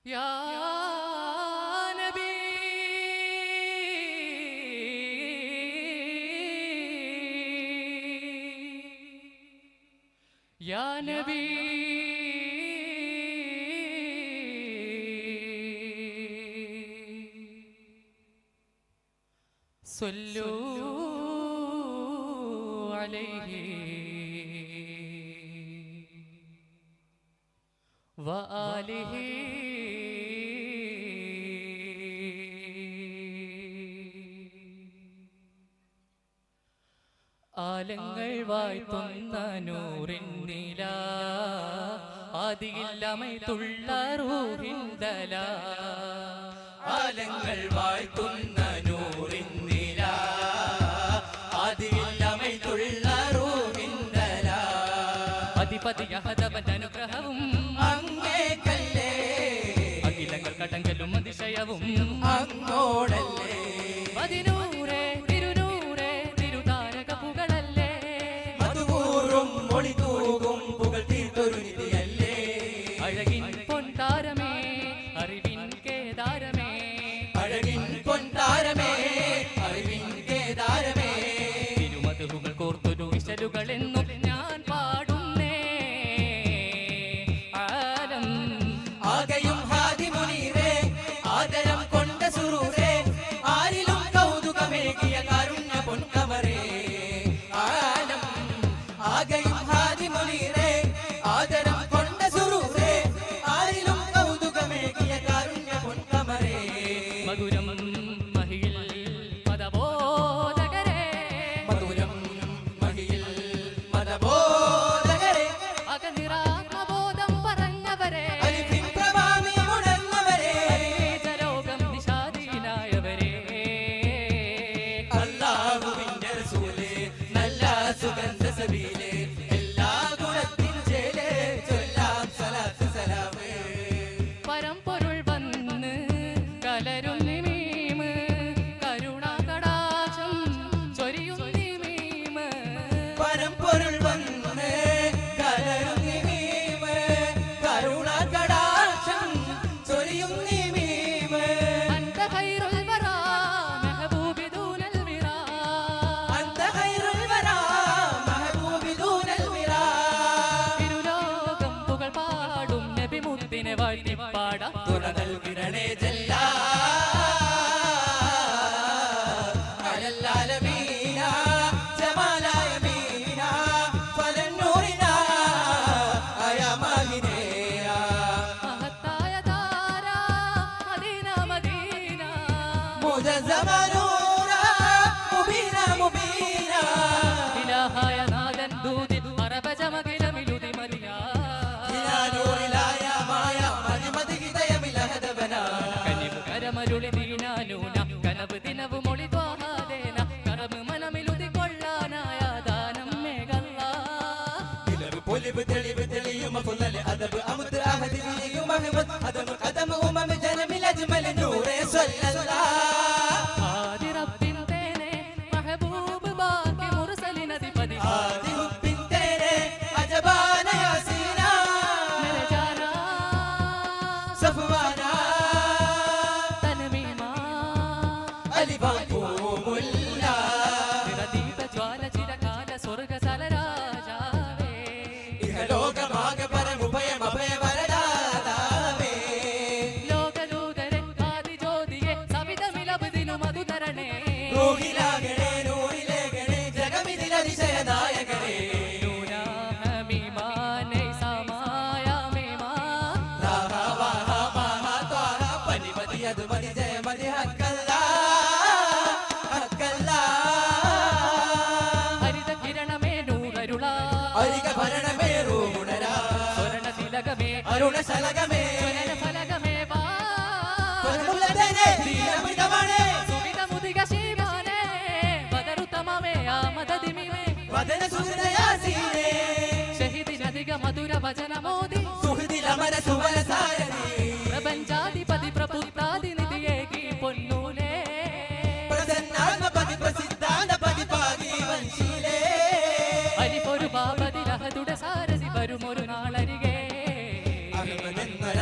യാ നബി യാ നബി സ്വല്ലൂ അലൈഹി വആലിഹി ആലങ്ങൾ വായ്പൊന്ന നൂറിൻ നില ആദിയില്ലമൈത്തുള്ള റൂഹിന്തല ആലങ്ങൾ വായ്പൊന്ന നൂറിൻ നില ആദിയില്ലമൈത്തുള്ള റൂഹിന്തല അധിപതിയഹദവന്റെ അനുഗ്രഹവും അങ്ങേക്കല്ലേ അഖിലങ്ങൾ കടങ്കലും അതിശയവും അങ്ങോടല്ലേ പതിനൂറേ തിരുനൂറേ തിരുതാരക പുകളല്ലേ മധുകൂറും മൊഴി തൂകും പുകൾ തീർത്തൊരു നിധിയല്ലേ അഴകിൻ പൊൻതാരമേ അറിവിൻ കേദാരമേ അഴകിൻ പൊൻതാരമേ അറിവിൻ കേദാരമേ തിരുമധുകൾ കോർത്തൊരു വിശലുകൾ എന്നും ഞാൻ പാടുന്നേ ആലം ആകയും ഹാദി മുനീറേ ആദരം കൊണ്ട സുറൂറേ ആരിലും കൗതുകമേകിയ കാരുണ്യ പൊൻകമറേ ആലം ആകയും ഹാദി മുനീറേ ആദരം കൊണ്ട സുറൂറേ ആരിലും കൗതുകമേകിയ കാരുണ്യ പൊൻകമറേ മധുരം മഹിയിൽ മതബോധകരേ മധുരം മഹിയിൽ മതബോധകരേ അകനിറാത്മബോധം പറഞ്ഞവരെ അലിഫിൻ പ്രഭാമി ഉണർന്നവരേ ലോകം നിഷാദീനായവരെ അല്ലാഹുവിന്റെ റസൂലേ നല്ല സുഗന്ധ സബീലേ എല്ലാ ഗുണത്തിനും ചേലേ ചൊല്ലാം സലാത്ത് സലാമേ പരമ്പൊരുൾ വന്ന് കലരും നിമീമ് കരുണാകടാശം ചൊരിയും നിമീമ് പരമ്പൊരുൾ വന്ന് കലരും നിമീമ് കരുണാകടാക്ഷം ചൊരിയും നിമീമ് അന്ത ഖൈറുൽ വറാ മെഹബൂബി ദൂനൽ വിറാ അന്ത ഖൈറുൽ വരാ മഹബൂബി ദൂനൽ വിറാ തിരുലോകം പുകൾ പാടും നബി മുത്തിനെ വാഴ്ത്തിപ്പാടാം തുണ നൽകിരണേ ജല്ല അലല്ലാലമീന ജമാലായ മീന ഫലന്നൂറിന അയമാഹിനേയ മഹത്തായ താര മദീന മദീന മുജസമനൂര മുബീന മുബീന ഇലാഹായ നാദൻ ദൂതിൽ അറബജമകിലമിലുതി മരിയാ ിലായ മായ മതിമതി ഹിതയമിലഹദവന കനിവ് കരമരുളി ദീനാനൂന കനവ് ദിനവ് മൊളി ത്വാഹാദേന കറമ് മനമിലുതി കൊള്ളാനായ ദാനം മേഘല്ലാ നിലവ് പൊലിവ് തെളിവ് തെളിയും ഫുല്ലൽ അദബ് അമുദ് അഹദ് വിരിയും അഹ്മദ് അദമു ഖദമു ഉമം ജനമിൽ അജ്മൽ നൂറേ സ്വല്ലല്ലാഹ് ആദി റബ്ബിൻ തേനെ മഹബൂബ് ബാക്കി മുർസലിനധിപതി ആദി ഹുബ്ബിൻ തേരെ അജബാന യാസീന മേരെ ജാനാ സഫ്വാന തൻമീമാ അലിബാകുമുല്ല നിറദീപ ജ്വാല ചിരകാല സ്വർഗ സലരാജാവേ ഇഹലോകമാകെ പരമുഭയം അഭയവരദാതാവേ ലോകലൂകരെ ആദി ജ്യോതിയെ സവിതമിലബദിനു മധുതരണേ റൂഹിലാകണേ നൂറിലേകണേ ജഗമിതിലതിശയദായകനേ നൂനാ ഹമീമാ നൈസാ മായാ മീമാ ലാഹ വാഹ മാഹ ത്വാഹ പനിമതി അതുമതി ജയമതി ഹക്കല്ലാ ഹക്കല്ലാ ഹരിത കിരണമേ നൂറരുളാ അരിക ഭരണമേറൂ ഗുണരാ സ്വരണ തിലകമേ അരുണശലകമേ സ്വരണ ഫലകമേ വാ ത്വരമുള്ളതേനെ ദീനമൃതമാണേ സുവിധമുദിക ശീമാനേ ബദറുത്തമമേ ആമദദിമിമേ വദന സുഹൃദയാസീനേ ഷഹിദിനധിക മധുര ഭജനമോദി സുഹൃദിലമര സുവല സാരഥി പ്രപഞ്ചാധിപതി പ്രപുത്രാദി നിധിയേകി പൊന്നൂലേ പ്രസന്നാത്മപതി പ്രസിദ്ധാന്തപതി പാകി വൻശീലേ അലിപൊരു ബാബതി ലഹതുടെ സാരഥി വരുമൊരു നാളരികെ അഹ്മദെന്നൊര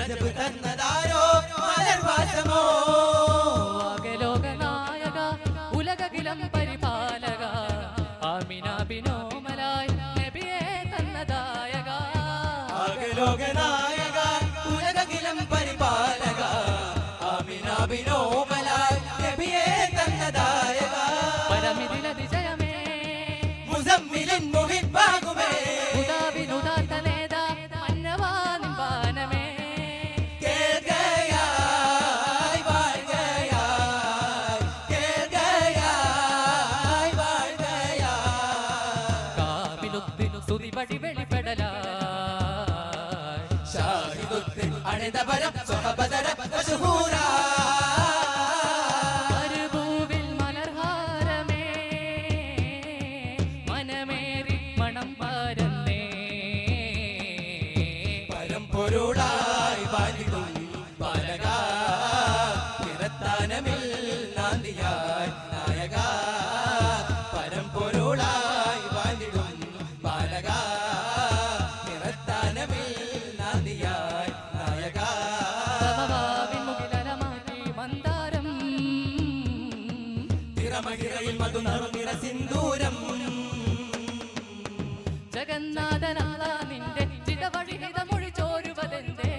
അഭിനോമലായി നബിയെ തന്നദായക പരമിതിലതിജയമേ മുസമ്മിലിൻ മുഹിബ്ബാകുമേ ഉദാവിനുദാത്തലേത മന്നവാനിൻ വാനമേ കേൾകയായി വാഴ്കയായി കേൾകയായി വാഴ്കയായി കാവിലുത്തിനു സ്തുതിപടി വെളിപ്പെടലായി ഷാഹിദുദ്ദീൻ അണിതപരം സ്വഹബദര മശ്ഹൂരാ മരുഭൂവിൽ മലർഹാരമേ മനമേറി മണം പരന്നേ പരമ്പൊരുളായി വാലിടും ബാലക നിറത്താനമിൽ നാന്ദിയായി നായക പരമ്പൊരുളായി വാലിടും ബാലക നിറത്താനമിൽ നാന്ദിയായി നായക സമവാവിൻ മുകിലരമാക്കി മന്ദാരം തിറമകിറയിൽ മധു നറുനിറ സിന്ദൂരം ജഗന്നാഥനാഥ നിന്റെ ചിതവഴിഹിതമൊഴി ചോരുവതെന്തേ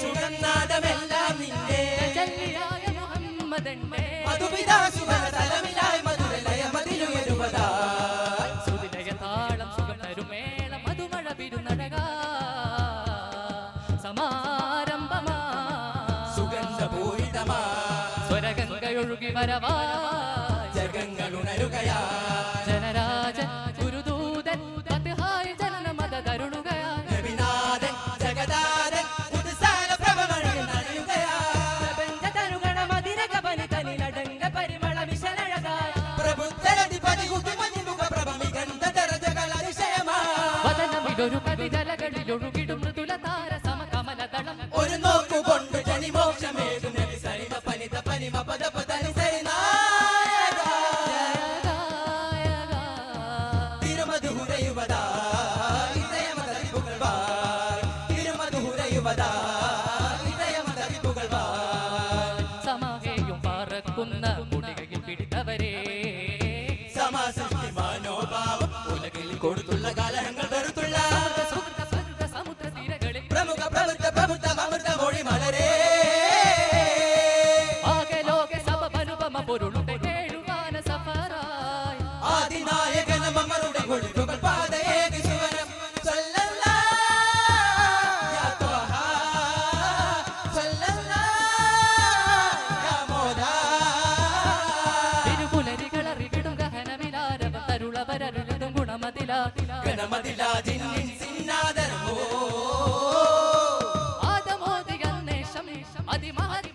സുഗന്ധാദമെല്ലാം നിന്റെ ജല്ലിയായ മുഹമ്മദന്റെ മധുപിതാസുഭതലമിലായി മധുരലയ മതിലുയരുവതായി സുതിലയ താളം സുഖം തരുമേള മധുമഴ വിരുന്നഴക സമാരംഭമാ സുഗന്ധപൂരിതമാ സ്വരഗംഗയൊഴുകി വരവാ ജഗങ്ങളുണരുകയാ ജനരാജൻ ഗുരുദൂതൻ പതിഹായി ജനന മത തരുളുകയാ നബിനാഥൻ ജഗദാരൻ പുതുസാല പ്രഭമഴയിൽ നനയുകയാ പ്രബുദ്ധരധിപതി കുതിമഞ്ഞുമുഖ പ്രഭമികന്ധ ദരജകൾ അതിശയമാ വദനമിലൊരു പതിജലകളിലൊഴുകിടും മൃദുല താര സമകമലദളം ഒരു നോക്കുകൊണ്ട് ജനിമോക്ഷമേകും നബി സരിത പനിത പനിമ പദ പദനി സരിനായക ജയഗായക തിരുമധുരയുവതാ ഇതയമതരിപുകൾവായ് തിരുമധുരയുവതാ ഇതയമതരിപുകൾവായ് സമാകെയും പറക്കുന്ന മുടികയിൽ പിടിത്തവരെ സമാസൃഷ്ടി മനോഭാവം ഉലകിൽ കൊടുത്തുള്ള കാലങ്ങൾ വെറുത്തുള്ള സുഹൃത സ്വർഗ സമുദ്ര തീരകളിൽ പ്രമുഖ പ്രവൃത്ത പ്രവൃത്ത അമൃത മൊഴി മലരേ ആകെ ലോക സഭനുപമ പൊരുളുടെ കേഴുവാന സഫറായി ആദിനായകന മമരുടെ കൊഴുതുകൾ പാതയേകി സുവനം സല്ലല്ലാ യാ ത്വഹ സല്ലല്ലാ യാ മോദാ തിരുപുലരികളറിവിടും ഗഹനമിലാരവ തരുളവരരുളിതും ഗുണമതിലാ ഗണമതിലാ ജിന്നിൻ സിന്നാദരമോ ആദമോദിയന്നേഷം അതിമഹതി